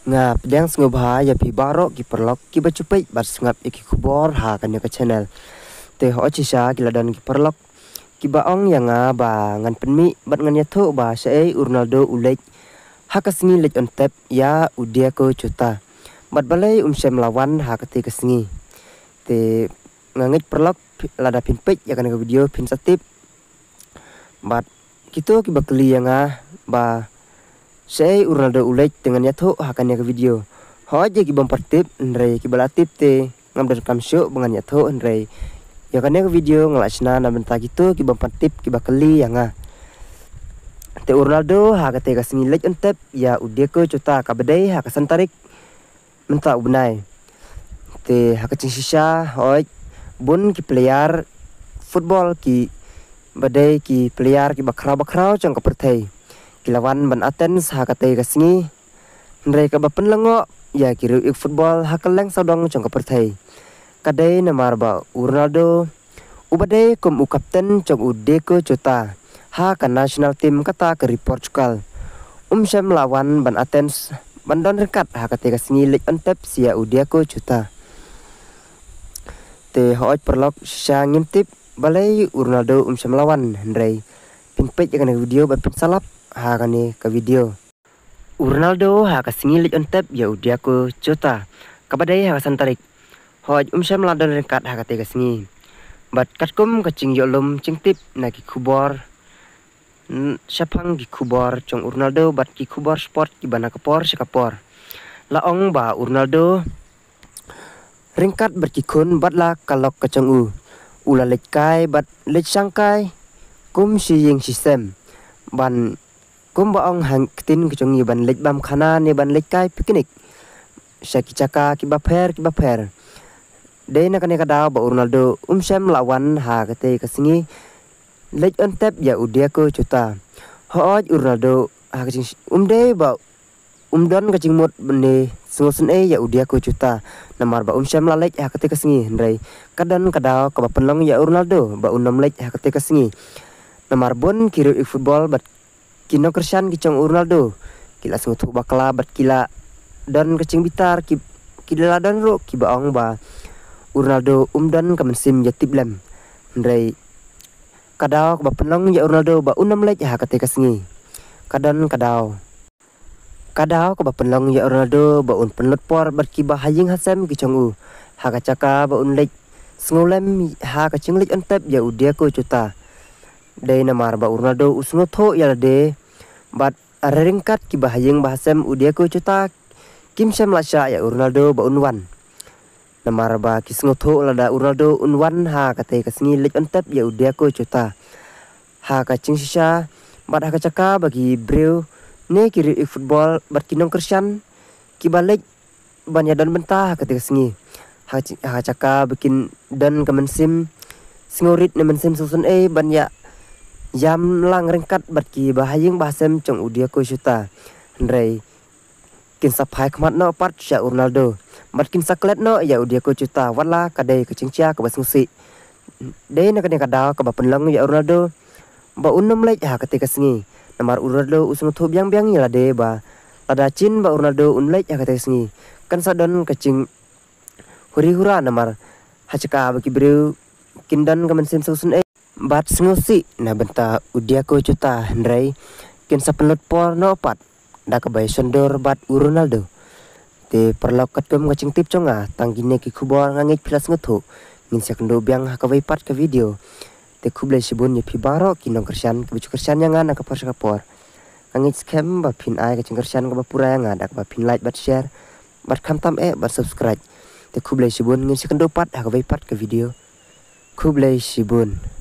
Ngap pedang ngobha ya pi barok ki perlok ki bacupai bat ngap iki kubor ha kan ya ke channel te ho chisha ki ladan ki perlok ki baong yang ba ngan penmi bat ngan yatho ba sei Ronaldo ulek hakasngi lek on tap ya udia ko chuta bat balai sem lawan ha kati kasngi te ngangit perlok lada pin pek ya kan ke video pin satip bat kito ki bakli yang ba sei Ronaldo ulek dengan yatho hakan ya ke video ho je ki bom partip ndrei ki balatip te ngam dan kam show dengan yatho ndrei ya kan ya ke video ngelachna na benta gitu ki bom partip ki bakli yang te Ronaldo ha kate ka singi lek entep ya ude ko cota ka bedai ha ka santarik menta ubnai te ha ka cing sisa hoi bun ki player football ki badai ki player ki bakrau cong ka perthai kilawan ban Athens ha kate ka singi ndrei ka bapen lengo ya ki ik football ha ka leng saudong cong ka perthai kadai namar ba Ronaldo ubadai kum u kapten cong ude ko cota ha ka national team kata ke Portugal sem lawan ban Athens bandon rekat ha kate ka singi lek entep sia udia ko cota te hoj perlok sya ngintip balai Ronaldo sem lawan ndrei pinpet kan video ba pin salap ha kan ke video Ronaldo ha ka singi lek entep ya udia ko cota kabadai ha santarik hoj sem ladan rekat ha kate ka singi bat katkum ka cing yolum cingtip na ki kubor Syapang ki kubor cong Ronaldo bat ki kubor sport ki bana kapor sekapor laong ba Ronaldo ringkat berkikun bat la kalok kacang ula lekai bat lek sangkai kum si ying sistem ban kum baong hang tin kacang ban lek bam khana ne ban lekai piknik saki caka ki baper de na kane kada ba Ronaldo sem lawan ha kate kasingi lek ontep ya udia ko cota hoj Ronaldo ha kacing de ba don kacing mot bende sungosun ya udia ko cota namar ba sem la lek ha kate kasingi ndrei kadan kada ka ba penlong ya Ronaldo ba unom lek ha kate kasingi namar bon kiro ik football bat kino kersan ki cong Ronaldo kila sungutu bakla bat kila don kacing bitar kila don ro ki baong ba Ronaldo don ka mensim ya tiblem ndrei kadao ba penlong ya Ronaldo ba unam lek ha kate kasingi kadao ka ba penlong ya Ronaldo ba un penlot por bat ki ba haying hasem ki chongu ha ka caka ba un lek ngolem ha ka cing lek entep ya udia ko cota dei namar ba Ronaldo usngo tho ya de bat aringkat ki ba haying ba hasem udia ko cota kim sem la sha ya Ronaldo ba unwan namar ba kisngo tho lada Ronaldo unwan ha kate kasingi lek entep ya udia ko cota ha ka cing sisa bat ha ka caka bagi breu ne kiri football bat kinong kersan ki balik ban ya dan benta ha kate kasingi ha caka bikin dan kemensim singorit ne mensim susun ban ya yam lang ringkat bat ki bahaying bahasem cong udia ko cota ndrei kin sapai kmat no pat sya Ronaldo bat kin saklet no ya udia ko cota wala kadai ke cingcia ke basungsi de na kada ka ba penlong ya Ronaldo ba unom lek ha kate kasingi namar Ronaldo usung thu biang ya de ba ada cin ba Ronaldo unlek ha kate kasingi kan sadon kacing huri hura namar hacaka bagi breu kindan ka mensim susun bat sengusi na benta udia ko cota ndrei kin sapelot por no pat da ka bay sondor bat Ronaldo te perlok katkum kacing tip conga tanggine ki kubor ngangit pilas nguthu ngin sekendo biang ha ka bay pat ka video te kublai sibun ye pi baro kinong kersan ke bucu kersan yang ana ka por sekapor ngangit scam ba pin ai kacing kersan ka ba pura yang ada ka ba pin like bat share bat kamtam bat subscribe te kublai sibun ngin sekendo pat ha ka bay pat ka video kublai sibun